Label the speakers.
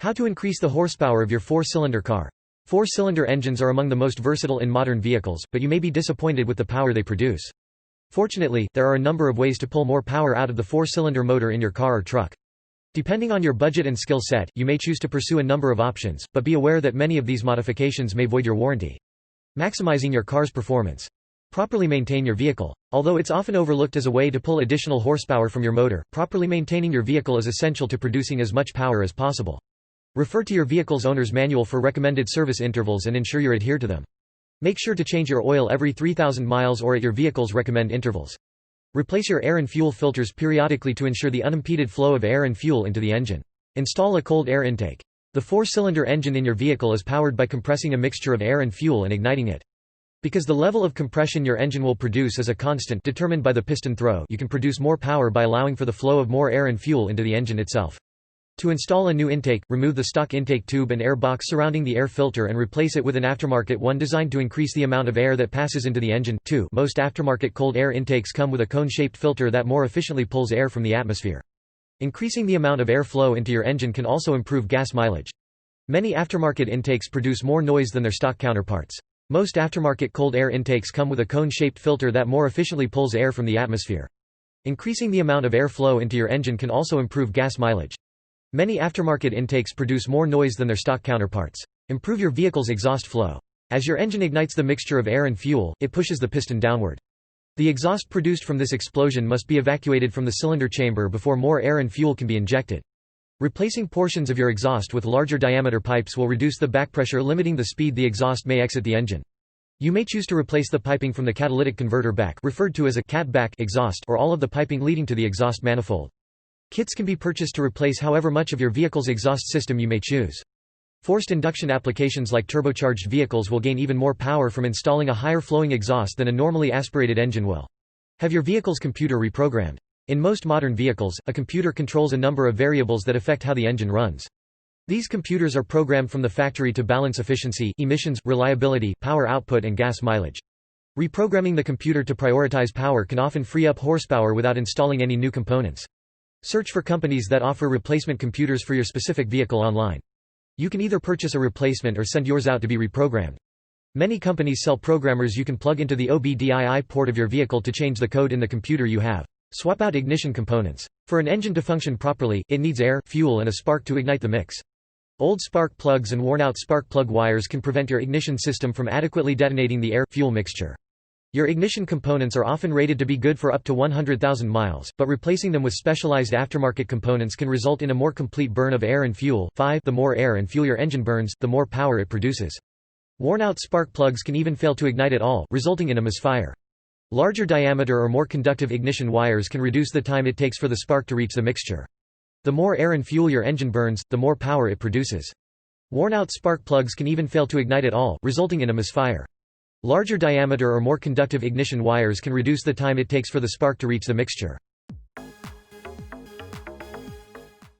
Speaker 1: How to increase the horsepower of your four-cylinder car. Four-cylinder engines are among the most versatile in modern vehicles, but you may be disappointed with the power they produce. Fortunately, there are a number of ways to pull more power out of the four-cylinder motor in your car or truck. Depending on your budget and skill set, you may choose to pursue a number of options, but be aware that many of these modifications may void your warranty. Maximizing your car's performance. Properly maintain your vehicle. Although it's often overlooked as a way to pull additional horsepower from your motor, properly maintaining your vehicle is essential to producing as much power as possible. Refer to your vehicle's owner's manual for recommended service intervals and ensure you adhere to them. Make sure to change your oil every 3,000 miles or at your vehicle's recommended intervals. Replace your air and fuel filters periodically to ensure the unimpeded flow of air and fuel into the engine. Install a cold air intake. The four-cylinder engine in your vehicle is powered by compressing a mixture of air and fuel and igniting it. Because the level of compression your engine will produce is a constant determined by the piston throw, you can produce more power by allowing for the flow of more air and fuel into the engine itself. To install a new intake, remove the stock intake tube and air box surrounding the air filter and replace it with an aftermarket one designed to increase the amount of air that passes into the engine. 2. Most aftermarket cold air intakes come with a cone-shaped filter that more efficiently pulls air from the atmosphere. Increasing the amount of air flow into your engine can also improve gas mileage. Many aftermarket intakes produce more noise than their stock counterparts. Most aftermarket cold air intakes come with a cone-shaped filter that more efficiently pulls air from the atmosphere. Increasing the amount of air flow into your engine can also improve gas mileage. Many aftermarket intakes produce more noise than their stock counterparts. Improve your vehicle's exhaust flow. As your engine ignites the mixture of air and fuel, it pushes the piston downward. The exhaust produced from this explosion must be evacuated from the cylinder chamber before more air and fuel can be injected. Replacing portions of your exhaust with larger diameter pipes will reduce the backpressure, limiting the speed the exhaust may exit the engine. You may choose to replace the piping from the catalytic converter back, referred to as a cat back exhaust, or all of the piping leading to the exhaust manifold. Kits can be purchased to replace however much of your vehicle's exhaust system you may choose. Forced induction applications like turbocharged vehicles will gain even more power from installing a higher flowing exhaust than a normally aspirated engine will. Have your vehicle's computer reprogrammed. In most modern vehicles, a computer controls a number of variables that affect how the engine runs. These computers are programmed from the factory to balance efficiency, emissions, reliability, power output and gas mileage. Reprogramming the computer to prioritize power can often free up horsepower without installing any new components. Search for companies that offer replacement computers for your specific vehicle online. You can either purchase a replacement or send yours out to be reprogrammed. Many companies sell programmers you can plug into the OBDII port of your vehicle to change the code in the computer you have. Swap out ignition components. For an engine to function properly, it needs air, fuel and a spark to ignite the mix. Old spark plugs and worn-out spark plug wires can prevent your ignition system from adequately detonating the air-fuel mixture. Your ignition components are often rated to be good for up to 100,000 miles, but replacing them with specialized aftermarket components can result in a more complete burn of air and fuel. 5. The more air and fuel your engine burns, the more power it produces. Worn-out spark plugs can even fail to ignite at all, resulting in a misfire. Larger diameter or more conductive ignition wires can reduce the time it takes for the spark to reach the mixture. The more air and fuel your engine burns, the more power it produces. Worn-out spark plugs can even fail to ignite at all, resulting in a misfire. Larger diameter or more conductive ignition wires can reduce the time it takes for the spark to reach the mixture.